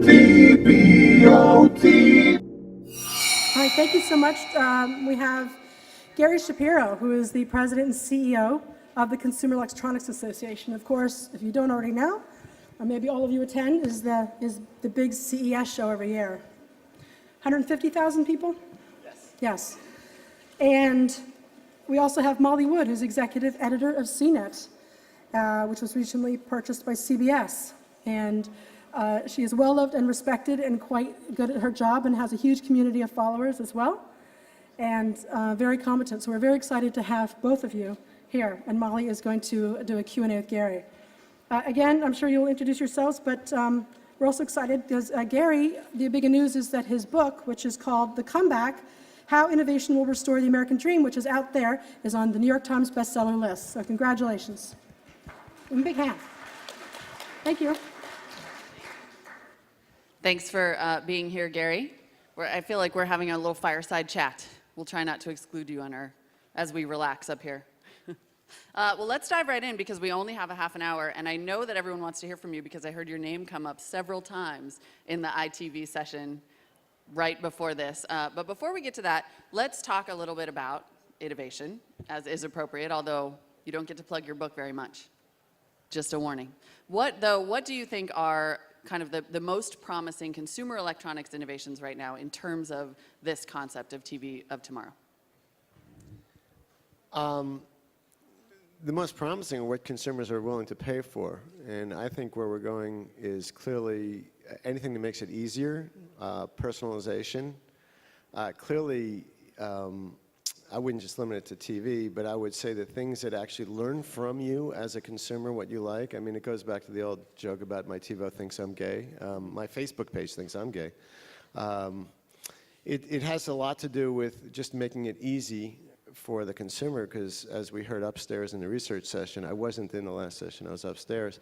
TVOT. All right, thank you so much. We have Gary Shapiro, who is the president and CEO of the Consumer Electronics Association. Of course, if you don't already know, or maybe all of you attend, is the big CES show every year. 150,000 people? Yes. Yes. And we also have Molly Wood, who's executive editor of CNET, which was recently purchased by CBS. And she is well loved and respected and quite good at her job and has a huge community of followers as well, and very competent. So we're very excited to have both of you here. And Molly is going to do a Q&A with Gary. Again, I'm sure you'll introduce yourselves, but we're also excited because Gary, the big news is that his book, which is called The Comeback, How Innovation Will Restore the American Dream, which is out there, is on the New York Times bestseller list. So congratulations. And big hand. Thank you. Thanks for being here, Gary. I feel like we're having a little fireside chat. We'll try not to exclude you as we relax up here. Well, let's dive right in because we only have a half an hour, and I know that everyone wants to hear from you because I heard your name come up several times in the ITV session right before this. But before we get to that, let's talk a little bit about innovation, as is appropriate, although you don't get to plug your book very much. Just a warning. What do you think are kind of the most promising consumer electronics innovations right now in terms of this concept of TV of tomorrow? The most promising are what consumers are willing to pay for. And I think where we're going is clearly anything that makes it easier, personalization. Clearly, I wouldn't just limit it to TV, but I would say that things that actually learn from you as a consumer what you like. I mean, it goes back to the old joke about my TiVo thinks I'm gay. My Facebook page thinks I'm gay. It has a lot to do with just making it easy for the consumer, because as we heard upstairs in the research session, I wasn't in the last session, I was upstairs.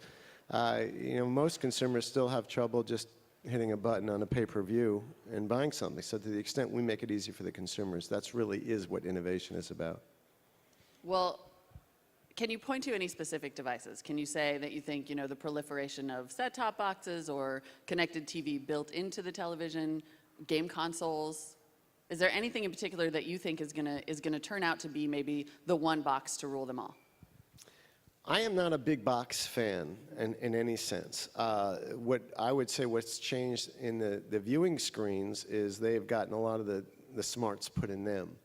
Most consumers still have trouble just hitting a button on a pay-per-view and buying something. So to the extent we make it easy for the consumers, that's really is what innovation is about. Well, can you point to any specific devices? Can you say that you think, the proliferation of set-top boxes or connected TV built into the television, game consoles? Is there anything in particular that you think is gonna turn out to be maybe the one box to rule them all? I am not a big box fan in any sense. What I would say what's changed in the viewing screens is they've gotten a lot of the smarts put in them.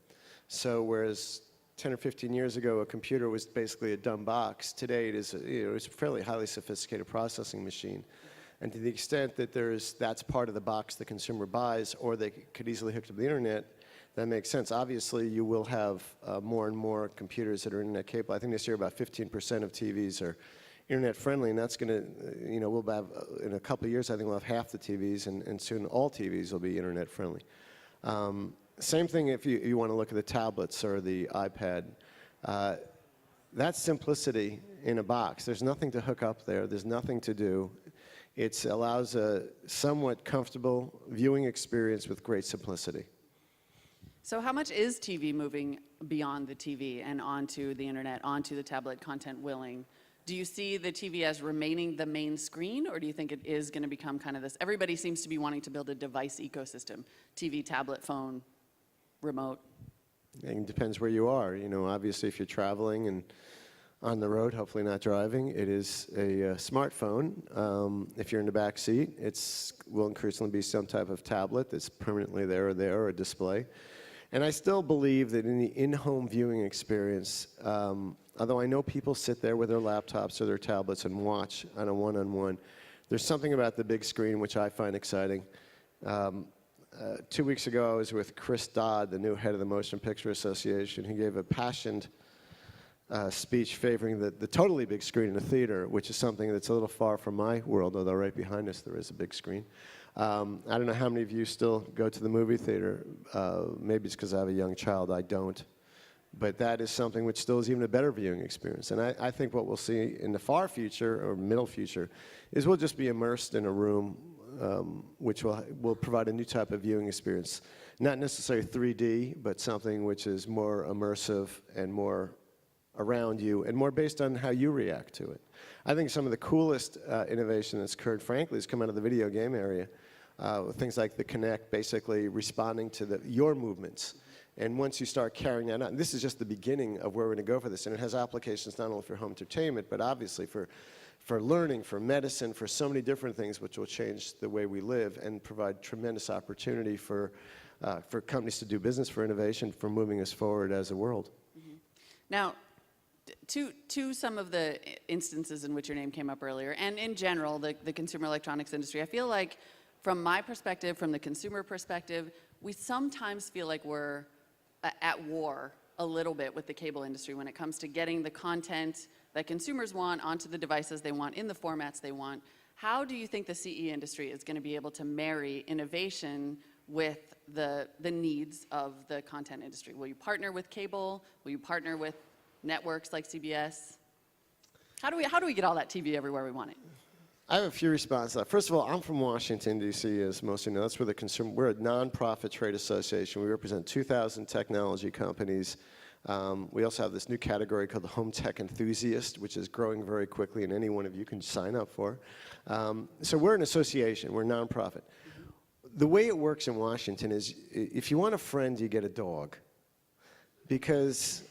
So whereas 10 or 15 years ago a computer was basically a dumb box, today it is it's a fairly highly sophisticated processing machine. And to the extent that that's part of the box the consumer buys, or they could easily hook to the internet, that makes sense. Obviously, you will have more and more computers that are internet capable. I think this year about 15% of TVs are internet friendly, and that's going to, we'll have, in a couple of years, I think we'll have half the TVs, and soon all TVs will be internet friendly. Same thing if you want to look at the tablets or the iPad. That's simplicity in a box. There's nothing to hook up there. There's nothing to do. It allows a somewhat comfortable viewing experience with great simplicity. So how much is TV moving beyond the TV and onto the internet, onto the tablet content willing? Do you see the TV as remaining the main screen, or do you think it is going to become kind of this? Everybody seems to be wanting to build a device ecosystem: TV, tablet, phone, remote. It depends where you are. Obviously, if you're traveling and on the road, hopefully not driving, it is a smartphone. If you're in the back seat, it will increasingly be some type of tablet that's permanently there, or a display. And I still believe that in the in-home viewing experience, although I know people sit there with their laptops or their tablets and watch on a one-on-one, there's something about the big screen which I find exciting. 2 weeks ago, I was with Chris Dodd, the new head of the Motion Picture Association. He gave a passionate speech favoring the totally big screen in the theater, which is something that's a little far from my world, although right behind us there is a big screen. I don't know how many of you still go to the movie theater. Maybe it's because I have a young child. I don't. But that is something which still is even a better viewing experience. And I think what we'll see in the far future or middle future is we'll just be immersed in a room which will provide a new type of viewing experience. Not necessarily 3D, but something which is more immersive and more around you and more based on how you react to it. I think some of the coolest innovation that's occurred, frankly, has come out of the video game area. Things like the Kinect, basically responding to your movements. And once you start carrying that out, and this is just the beginning of where we're going to go for this, and it has applications not only for home entertainment, but obviously for learning, for medicine, for so many different things which will change the way we live and provide tremendous opportunity for companies to do business, for innovation, for moving us forward as a world. Mm-hmm. Now, to some of the instances in which your name came up earlier, and in general, the consumer electronics industry, I feel like from my perspective, from the consumer perspective, we sometimes feel like we're at war a little bit with the cable industry when it comes to getting the content that consumers want onto the devices they want in the formats they want. How do you think the CE industry is going to be able to marry innovation with the needs of the content industry? Will you partner with cable? Will you partner with networks like CBS? How do we get all that TV everywhere we want it? I have a few responses to that. First of all, I'm from Washington, D.C., as most of you know. That's where we're a nonprofit trade association. We represent 2,000 technology companies. We also have this new category called the Home Tech Enthusiast, which is growing very quickly, and any one of you can sign up for. So we're an association. We're a nonprofit. The way it works in Washington is if you want a friend, you get a dog. Because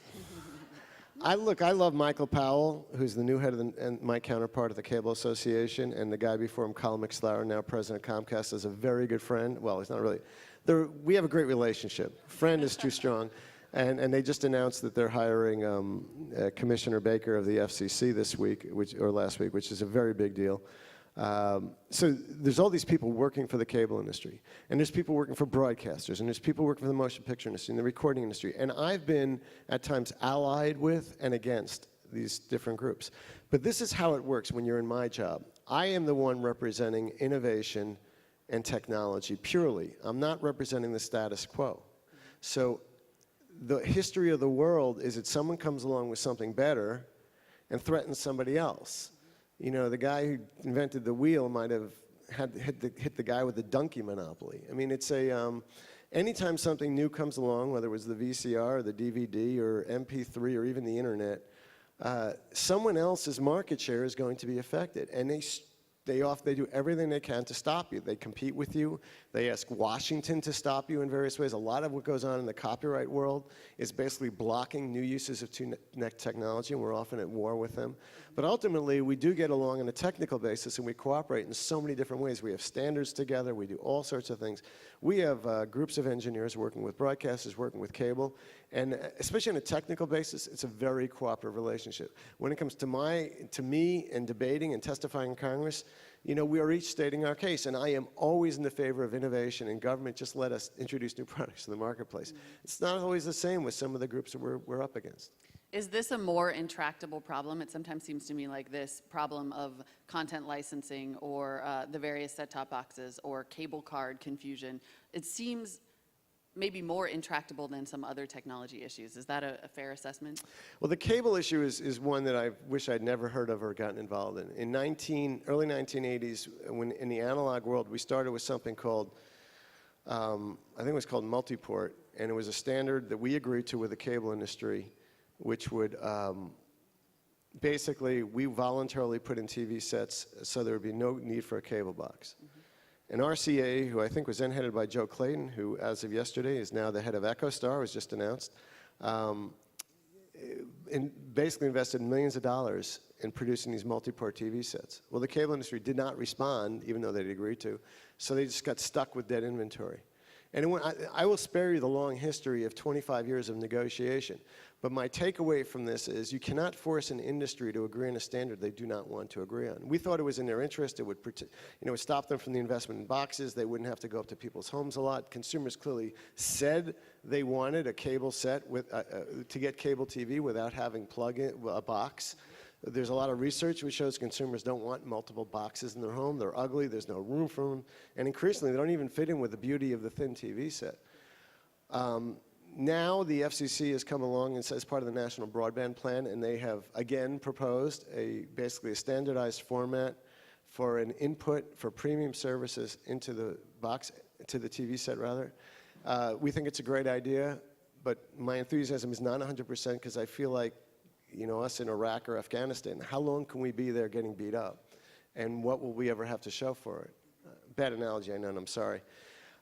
I love Michael Powell, who's the new head of and my counterpart of the Cable Association, and the guy before him, Colin McSlower, now president of Comcast, is a very good friend. Well, he's not really. We have a great relationship. Friend is too strong. And they just announced that they're hiring Commissioner Baker of the FCC this week, or last week, which is a very big deal. So there's all these people working for the cable industry, and there's people working for broadcasters, and there's people working for the motion picture industry and the recording industry. And I've been, at times, allied with and against these different groups. But this is how it works when you're in my job. I am the one representing innovation and technology purely. I'm not representing the status quo. So the history of the world is that someone comes along with something better and threatens somebody else. You know, the guy who invented the wheel might have hit the guy with the donkey monopoly. I mean, it's anytime something new comes along, whether it was the VCR or the DVD or MP3 or even the internet, someone else's market share is going to be affected. And they do everything they can to stop you. They compete with you. They ask Washington to stop you in various ways. A lot of what goes on in the copyright world is basically blocking new uses of technology, and we're often at war with them. But ultimately, we do get along on a technical basis, and we cooperate in so many different ways. We have standards together. We do all sorts of things. We have groups of engineers working with broadcasters, working with cable, and especially on a technical basis, it's a very cooperative relationship. When it comes to me and debating and testifying in Congress, you know, we are each stating our case, and I am always in the favor of innovation, and government just let us introduce new products to the marketplace. It's not always the same with some of the groups that we're up against. Is this a more intractable problem? It sometimes seems to me like this problem of content licensing or the various set-top boxes or cable card confusion. It seems maybe more intractable than some other technology issues. Is that a fair assessment? Well, the cable issue is one that I wish I'd never heard of or gotten involved in. In early 1980s, when in the analog world, we started with something called, I think it was called multiport, and it was a standard that we agreed to with the cable industry, which would basically, we voluntarily put in TV sets so there would be no need for a cable box. And RCA, who I think was then headed by Joe Clayton, who as of yesterday is now the head of EchoStar, was just announced, basically invested millions of dollars in producing these multi-port TV sets. Well, the cable industry did not respond, even though they'd agreed to, so they just got stuck with dead inventory. And I will spare you the long history of 25 years of negotiation, but my takeaway from this is you cannot force an industry to agree on a standard they do not want to agree on. We thought it was in their interest. It would, stop them from the investment in boxes. They wouldn't have to go up to people's homes a lot. Consumers clearly said they wanted a cable set to get cable TV without having a box. There's a lot of research which shows consumers don't want multiple boxes in their home. They're ugly. There's no room for them. And increasingly, they don't even fit in with the beauty of the thin TV set. Now the FCC has come along and says part of the National Broadband Plan, and they have, again, proposed basically a standardized format for an input for premium services into the box, to the TV set, rather. We think it's a great idea, but my enthusiasm is not 100% because I feel like us in Iraq or Afghanistan, how long can we be there getting beat up? And what will we ever have to show for it? Bad analogy, I know, and I'm sorry.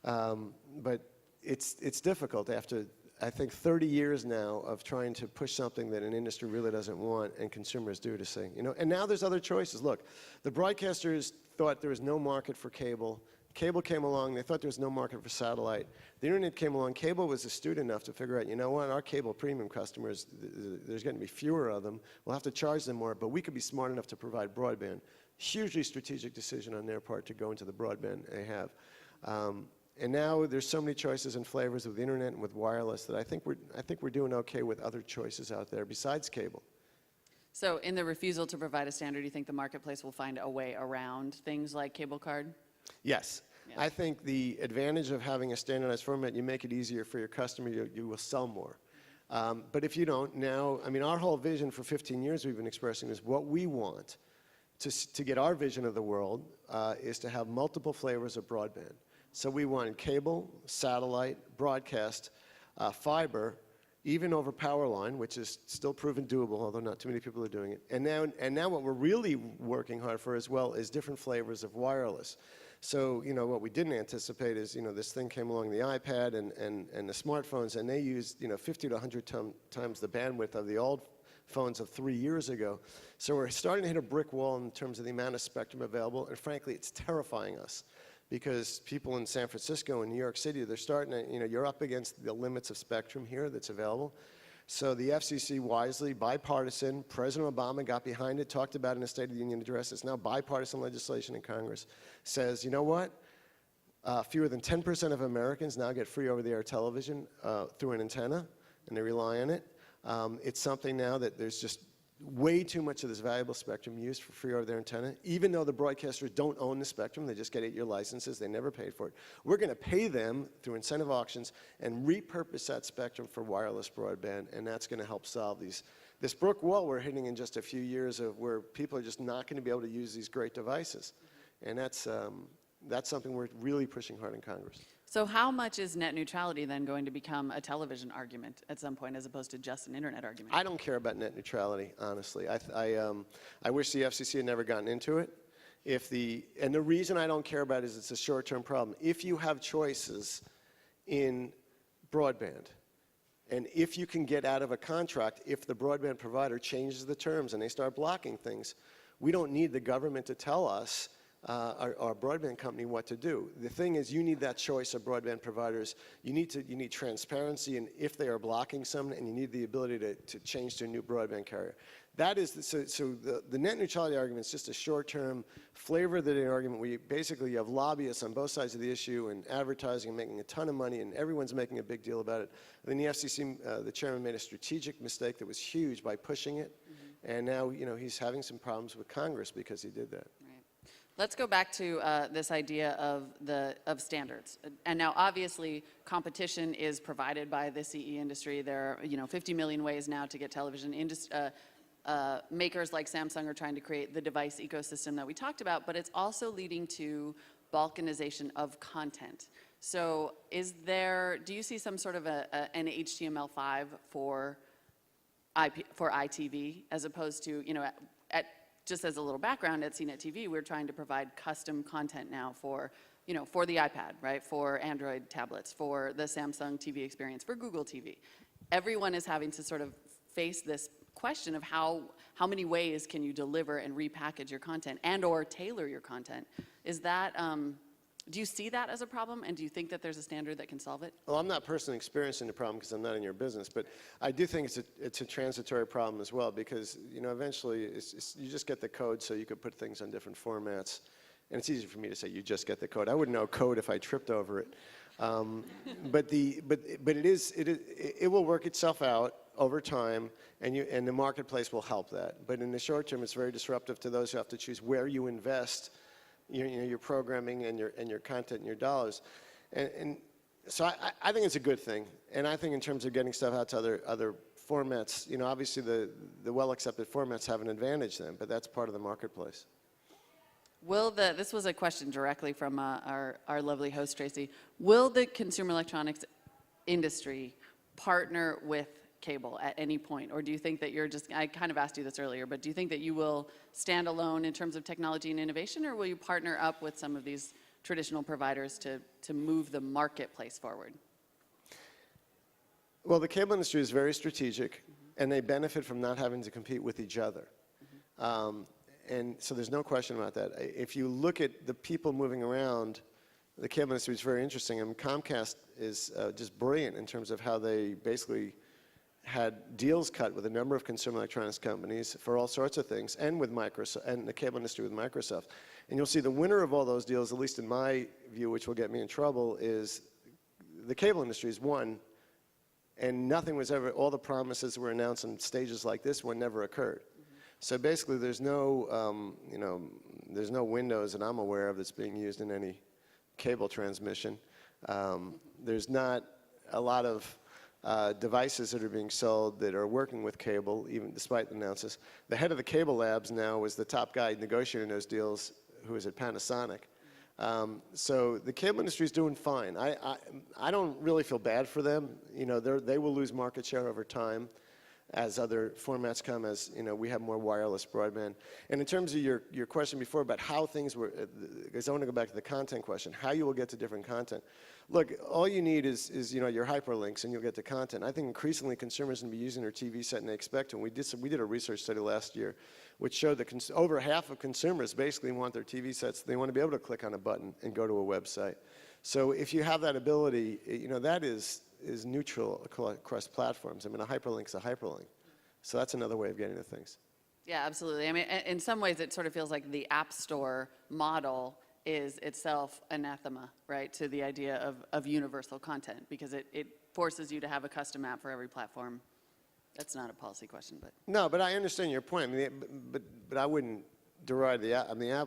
But it's difficult after, I think, 30 years now of trying to push something that an industry really doesn't want and consumers do to say, and now there's other choices. Look, the broadcasters thought there was no market for cable. Cable came along, they thought there was no market for satellite. The internet came along, cable was astute enough to figure out, what, our cable premium customers, there's going to be fewer of them, we'll have to charge them more, but we could be smart enough to provide broadband. Hugely strategic decision on their part to go into the broadband they have. And now there's so many choices and flavors with the internet and with wireless that I think we're doing okay with other choices out there besides cable. So in the refusal to provide a standard, do you think the marketplace will find a way around things like cable card? Yes. Yeah. I think the advantage of having a standardized format, you make it easier for your customer, you will sell more. But if you don't, now, our whole vision for 15 years we've been expressing is what we want to get our vision of the world is to have multiple flavors of broadband. So we want cable, satellite, broadcast, fiber, even over power line, which is still proven doable, although not too many people are doing it. And now what we're really working hard for as well is different flavors of wireless. So, what we didn't anticipate is, this thing came along, the iPad and the smartphones, and they used, 50 to 100 times the bandwidth of the old phones of 3 years ago. So we're starting to hit a brick wall in terms of the amount of spectrum available, and frankly, it's terrifying us. Because people in San Francisco and New York City, they're starting to, you're up against the limits of spectrum here that's available. So the FCC wisely, bipartisan, President Obama got behind it, talked about it in a State of the Union address. It's now bipartisan legislation in Congress. Says, you know what? Fewer than 10% of Americans now get free over-the-air television through an antenna, and they rely on it. It's something now that there's just way too much of this valuable spectrum used for free over their antenna, even though the broadcasters don't own the spectrum, they just get 8-year licenses, they never paid for it. We're going to pay them through incentive auctions and repurpose that spectrum for wireless broadband, and that's going to help solve this brick wall we're hitting in just a few years of where people are just not going to be able to use these great devices. And that's something we're really pushing hard in Congress. So how much is net neutrality then going to become a television argument at some point as opposed to just an internet argument? I don't care about net neutrality, honestly. I wish the FCC had never gotten into it. And the reason I don't care about it is it's a short-term problem. If you have choices in broadband, and if you can get out of a contract, if the broadband provider changes the terms and they start blocking things, we don't need the government to tell us our broadband company what to do. The thing is, you need that choice of broadband providers. You need transparency, and if they are blocking someone, and you need the ability to change to a new broadband carrier. That is the net neutrality argument is just a short-term flavor of the argument where you have lobbyists on both sides of the issue and advertising and making a ton of money, and everyone's making a big deal about it. Then the FCC, the chairman made a strategic mistake that was huge by pushing it, and now he's having some problems with Congress because he did that. Let's go back to this idea of standards. And now, obviously, competition is provided by the CE industry. There are 50 million ways now to get television. Makers like Samsung are trying to create the device ecosystem that we talked about, but it's also leading to balkanization of content. So do you see some sort of an HTML5 for ITV as opposed to, just as a little background, at CNET TV, we're trying to provide custom content now for the iPad, right? For Android tablets, for the Samsung TV experience, for Google TV. Everyone is having to sort of face this question of how many ways can you deliver and repackage your content and or tailor your content. Is that, do you see that as a problem, and do you think that there's a standard that can solve it? Well, I'm not personally experiencing the problem because I'm not in your business, but I do think it's a transitory problem as well because, eventually you just get the code so you could put things on different formats. And it's easy for me to say you just get the code. I wouldn't know code if I tripped over it. But it will work itself out over time, and the marketplace will help that. But in the short term, it's very disruptive to those who have to choose where you invest your programming and your content and your dollars. And so I think it's a good thing. And I think in terms of getting stuff out to other formats, obviously the well-accepted formats have an advantage then, but that's part of the marketplace. This was a question directly from our lovely host, Tracy. Will the consumer electronics industry partner with cable at any point? Or do you think that you're just, I kind of asked you this earlier, but do you think that you will stand alone in terms of technology and innovation, or will you partner up with some of these traditional providers to move the marketplace forward? Well, the cable industry is very strategic, and they benefit from not having to compete with each other. And so there's no question about that. If you look at the people moving around, the cable industry is very interesting. And Comcast is just brilliant in terms of how they basically had deals cut with a number of consumer electronics companies for all sorts of things, and with Microsoft, and the cable industry with Microsoft. And you'll see the winner of all those deals, at least in my view, which will get me in trouble, is the cable industry is one, and nothing was ever, all the promises that were announced on stages like this one never occurred. So basically, there's no, there's no Windows that I'm aware of that's being used in any cable transmission. There's not a lot of devices that are being sold that are working with cable, even despite the announcements. The head of the cable labs now was the top guy negotiating those deals, who was at Panasonic. So the cable industry is doing fine. I don't really feel bad for them. They will lose market share over time as other formats come, as we have more wireless broadband. And in terms of your question before about how things were, because I want to go back to the content question, how you will get to different content. Look, all you need is your hyperlinks, and you'll get to content. I think increasingly consumers will be using their TV set, and they expect to. And we did a research study last year, which showed that over half of consumers basically want their TV sets. They want to be able to click on a button and go to a website. So if you have that ability, that is neutral across platforms. I mean, a hyperlink's a hyperlink. So that's another way of getting to things. Yeah, absolutely. I mean, in some ways, it sort of feels like the App Store model is itself anathema, right, to the idea of universal content, because it forces you to have a custom app for every platform. That's not a policy question, but. No, but I understand your point. I mean, but I wouldn't deride the app. I mean,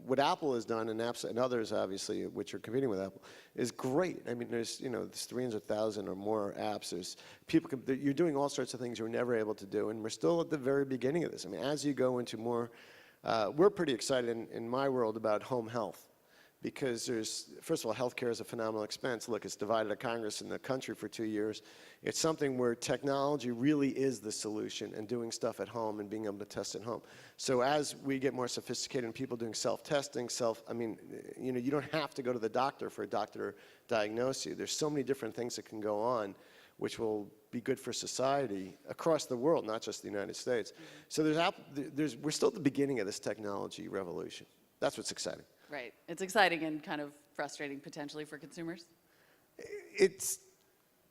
what Apple has done, and apps and others, obviously, which are competing with Apple, is great. I mean, there's 300,000 or more apps. There's you're doing all sorts of things you were never able to do, and we're still at the very beginning of this. I mean, as you go into more, we're pretty excited in my world about home health, because first of all, healthcare is a phenomenal expense. Look, it's divided a Congress and the country for 2 years. It's something where technology really is the solution, and doing stuff at home and being able to test at home. So as we get more sophisticated and people doing self-testing, you don't have to go to the doctor for a doctor to diagnose you. There's so many different things that can go on, which will be good for society across the world, not just the United States. So we're still at the beginning of this technology revolution. That's what's exciting. Right. It's exciting and kind of frustrating potentially for consumers? It's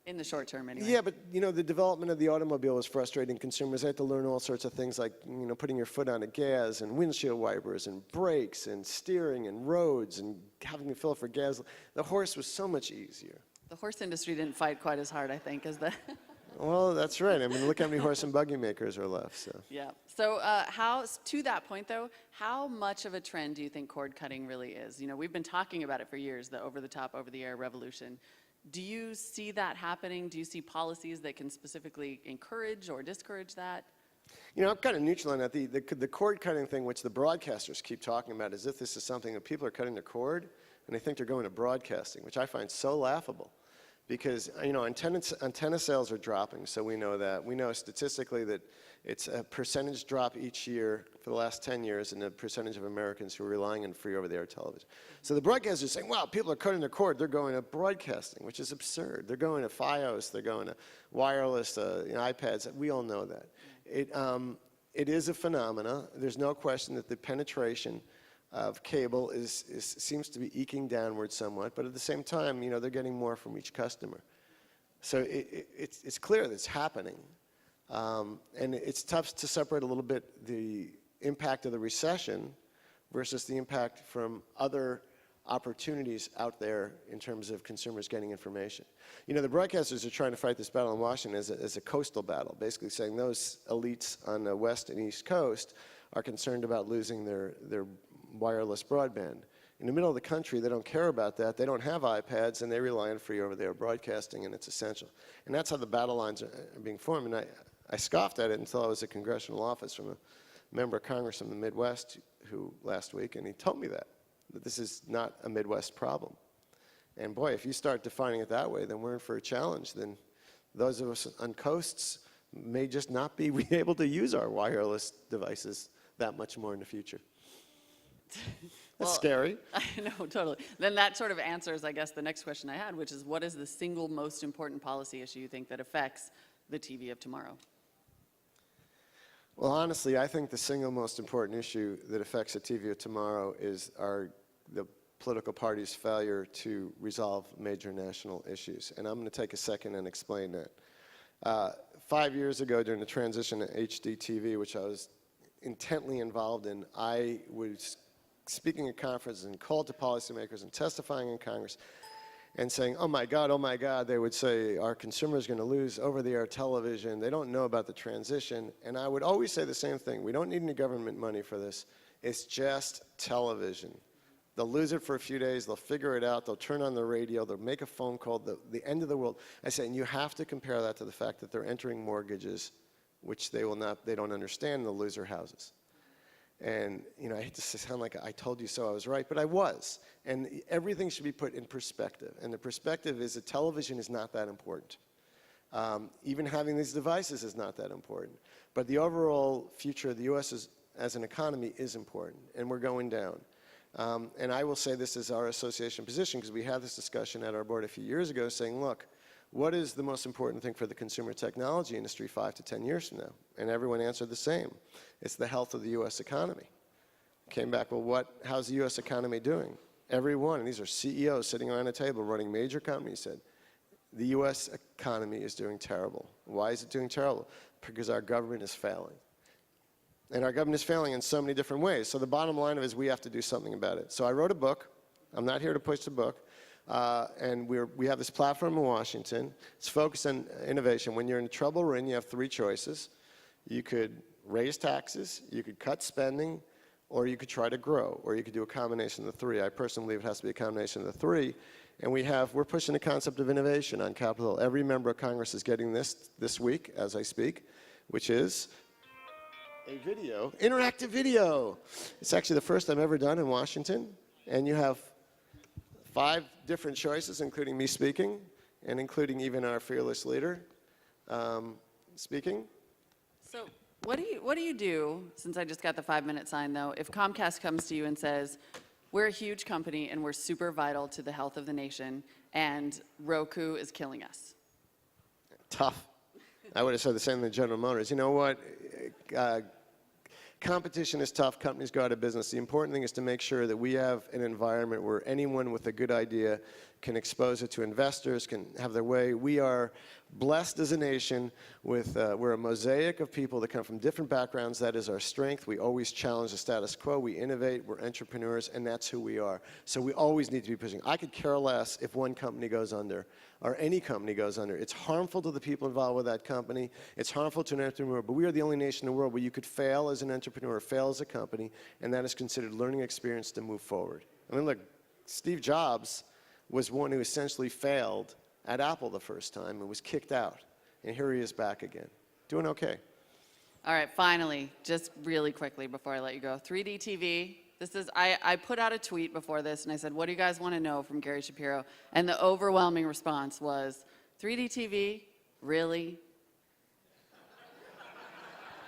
in the short term, anyway. Yeah, but the development of the automobile is frustrating consumers. They have to learn all sorts of things like putting your foot on the gas, and windshield wipers, and brakes, and steering, and roads, and having to fill for gas. The horse was so much easier. The horse industry didn't fight quite as hard, I think, as the. Well, that's right. I mean, look how many horse and buggy makers are left. So. Yeah. So to that point, though, how much of a trend do you think cord cutting really is? We've been talking about it for years, the over-the-top, over-the-air revolution. Do you see that happening? Do you see policies that can specifically encourage or discourage that? I'm kind of neutral on that. The cord cutting thing, which the broadcasters keep talking about, as if this is something that people are cutting the cord, and they think they're going to broadcasting, which I find so laughable. Because antenna sales are dropping, so we know that. We know statistically that it's a percentage drop each year for the last 10 years in the percentage of Americans who are relying on free over-the-air television. So the broadcasters are saying, wow, people are cutting their cord. They're going to broadcasting, which is absurd. They're going to Fios. They're going to wireless, iPads. We all know that. It is a phenomena. There's no question that the penetration of cable seems to be eking downward somewhat, but at the same time, they're getting more from each customer. So it's clear that it's happening. And it's tough to separate a little bit the impact of the recession versus the impact from other opportunities out there in terms of consumers getting information. The broadcasters are trying to fight this battle in Washington as a coastal battle, basically saying those elites on the West and East Coast are concerned about losing their wireless broadband. In the middle of the country, they don't care about that. They don't have iPads, and they rely on free over-the-air broadcasting, and it's essential. And that's how the battle lines are being formed. And I scoffed at it until I was at congressional office from a member of Congress from the Midwest last week, and he told me that this is not a Midwest problem. And boy, if you start defining it that way, then we're in for a challenge. Then Those of us on coasts may just not be able to use our wireless devices that much more in the future. That's scary. I know, totally. Then that sort of answers, I guess, the next question I had, which is what is the single most important policy issue you think that affects the TV of tomorrow? Well, honestly, I think the single most important issue that affects the TV of tomorrow is the political party's failure to resolve major national issues. And I'm going to take a second and explain that. 5 years ago, during the transition to HD TV, which I was intently involved in, I was speaking at conferences and called to policymakers and testifying in Congress and saying, oh my God, they would say, our consumers are going to lose over-the-air television. They don't know about the transition. And I would always say the same thing. We don't need any government money for this. It's just television. They'll lose it for a few days. They'll figure it out. They'll turn on the radio. They'll make a phone call. The end of the world. I say, and you have to compare that to the fact that they're entering mortgages, which they don't understand. They'll lose their houses. And, you know, I hate to sound like I told you so, I was right, but I was. And everything should be put in perspective. And the perspective is that television is not that important. Even having these devices is not that important. But the overall future of the U.S. as an economy is important, and we're going down. And I will say this is our association position, because we had this discussion at our board a few years ago saying, look, what is the most important thing for the consumer technology industry 5 to 10 years from now? And everyone answered the same. It's the health of the U.S. economy. Came back, well, how's the U.S. economy doing? Everyone, and these are CEOs sitting around a table running major companies, said, the U.S. economy is doing terrible. Why is it doing terrible? Because our government is failing. And our government is failing in so many different ways. So the bottom line is we have to do something about it. So I wrote a book. I'm not here to push the book. And we have this platform in Washington. It's focused on innovation. When you're in trouble we're in, you have 3 choices. You could raise taxes, you could cut spending, or you could try to grow, or you could do a combination of the 3. I personally believe it has to be a combination of the 3. And we're pushing the concept of innovation on Capitol Hill. Every member of Congress is getting this week as I speak, which is a video, interactive video. It's actually the first I've ever done in Washington. And you have 5 different choices, including me speaking, and including even our fearless leader speaking. So what do you do, since I just got the 5-minute sign though, if Comcast comes to you and says, we're a huge company and we're super vital to the health of the nation and Roku is killing us? Tough. I would have said the same thing to General Motors. You know what? Competition is tough. Companies go out of business. The important thing is to make sure that we have an environment where anyone with a good idea can expose it to investors, can have their way. We are blessed as a nation with, we're a mosaic of people that come from different backgrounds. That is our strength. We always challenge the status quo. We innovate. We're entrepreneurs, and that's who we are. So we always need to be pushing. I could care less if one company goes under or any company goes under. It's harmful to the people involved with that company. It's harmful to an entrepreneur, but we are the only nation in the world where you could fail as an entrepreneur, fail as a company, and that is considered learning experience to move forward. I mean, look, Steve Jobs was one who essentially failed at Apple the first time and was kicked out. And here he is back again, doing okay. All right, finally, just really quickly before I let you go, 3D TV. This is, I put out a tweet before this and I said, what do you guys want to know from Gary Shapiro? And the overwhelming response was, 3D TV? Really?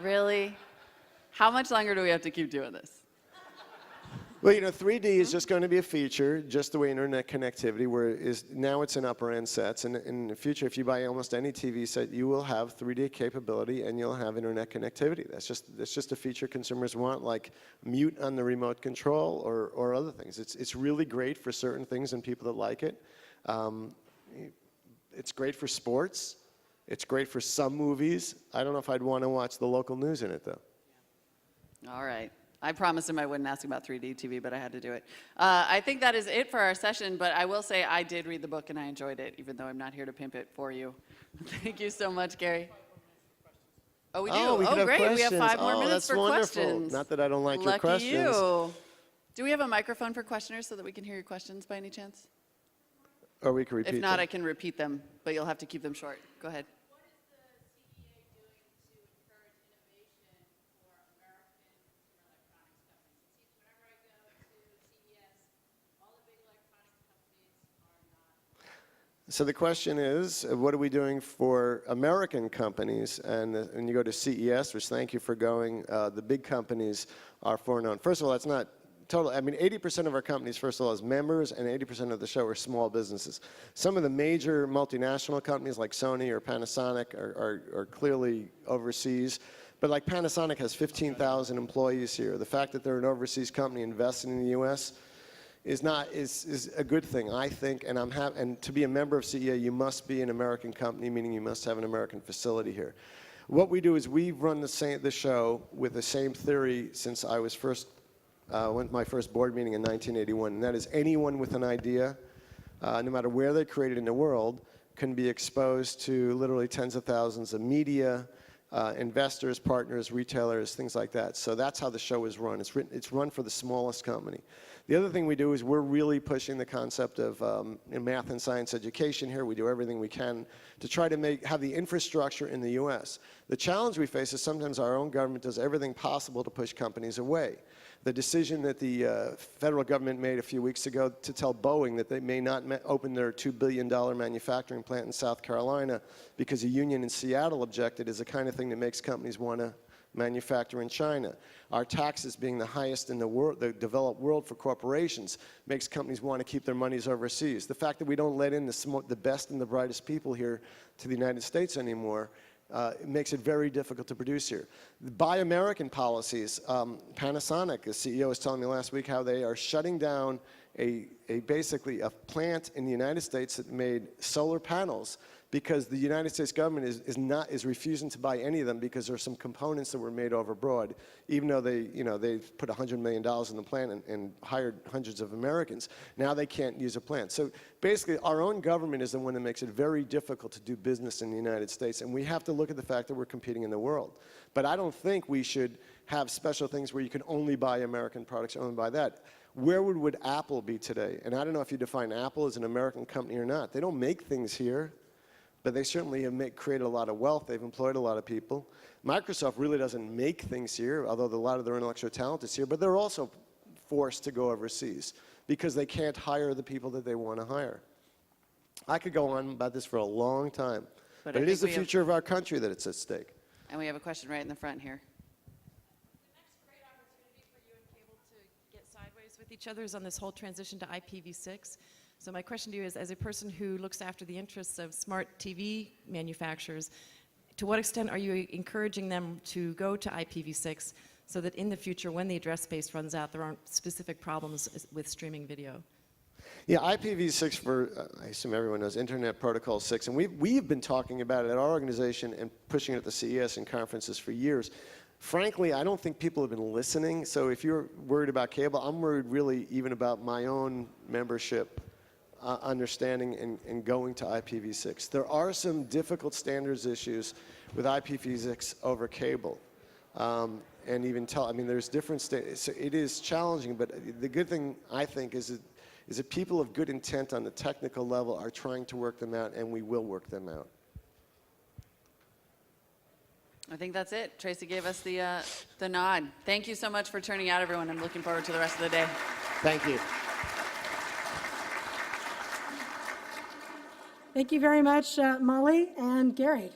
Really? How much longer do we have to keep doing this? Well, you know, 3D is just going to be a feature, just the way internet connectivity, now it's in upper end sets. And in the future, if you buy almost any TV set, you will have 3D capability and you'll have internet connectivity. That's just a feature consumers want, like mute on the remote control or other things. It's really great for certain things and people that like it. It's great for sports. It's great for some movies. I don't know if I'd want to watch the local news in it, though. All right. I promised him I wouldn't ask about 3D TV, but I had to do it. I think that is it for our session, but I will say I did read the book and I enjoyed it, even though I'm not here to pimp it for you. Thank you so much, Gary. Oh, we do? Oh, great. Questions. We have 5 more minutes that's for wonderful. questions. Not that I don't like your questions. Lucky you. Do we have a microphone for questioners so that we can hear your questions by any chance? Or we can repeat If not, them. I can repeat them, but you'll have to keep them short. Go ahead. So the question is, what are we doing for American companies? And you go to CES, which thank you for going. The big companies are foreknown. First of all, that's not total. I mean, 80% of our companies, first of all, is members, and 80% of the show are small businesses. Some of the major multinational companies like Sony or Panasonic are clearly overseas. But like Panasonic has 15,000 employees here. The fact that they're an overseas company investing in the U.S. is a good thing, I think, and to be a member of CEA, you must be an American company, meaning you must have an American facility here. What we do is we run the show with the same theory since I was went to my first board meeting in 1981, and that is anyone with an idea, no matter where they're created in the world, can be exposed to literally tens of thousands of media, investors, partners, retailers, things like that. So that's how the show is run. It's run for the smallest company. The other thing we do is we're really pushing the concept of math and science education here. We do everything we can to try to have the infrastructure in the U.S. The challenge we face is sometimes our own government does everything possible to push companies away. The decision that the federal government made a few weeks ago to tell Boeing that they may not open their $2 billion manufacturing plant in South Carolina because a union in Seattle objected is the kind of thing that makes companies want to manufacture in China. Our taxes being the highest in the world, the developed world for corporations, makes companies want to keep their monies overseas. The fact that we don't let in the best and the brightest people here to the United States anymore it makes it very difficult to produce here. Buy American policies, Panasonic, the CEO was telling me last week how they are shutting down basically a plant in the United States that made solar panels because the United States government is refusing to buy any of them because there are some components that were made overbroad, even though they put $100 million in the plant and hired hundreds of Americans. Now they can't use a plant. So basically, our own government is the one that makes it very difficult to do business in the United States, and we have to look at the fact that we're competing in the world. But I don't think we should have special things where you can only buy American products, only buy that. Where would Apple be today? And I don't know if you define Apple as an American company or not. They don't make things here, but they certainly have created a lot of wealth. They've employed a lot of people. Microsoft really doesn't make things here, although a lot of their intellectual talent is here, but they're also forced to go overseas because they can't hire the people that they want to hire. I could go on about this for a long time, but it is the future of our country that it's at stake. And we have a question right in the front here. With each other is on this whole transition to IPv6. So my question to you is, as a person who looks after the interests of smart TV manufacturers, to what extent are you encouraging them to go to IPv6 so that in the future, when the address space runs out, there aren't specific problems with streaming video? Yeah, IPv6 for, I assume everyone knows, Internet Protocol 6, and we've been talking about it at our organization and pushing it at the CES and conferences for years. Frankly, I don't think people have been listening, so if you're worried about cable, I'm worried really even about my own membership understanding and going to IPv6. There are some difficult standards issues with IPv6 over cable. And even there's different so it is challenging, but the good thing, I think, is that people of good intent on the technical level are trying to work them out, and we will work them out. I think that's it. Tracy gave us the nod. Thank you so much for turning out, everyone. I'm looking forward to the rest of the day. Thank you. Thank you very much, Molly and Gary.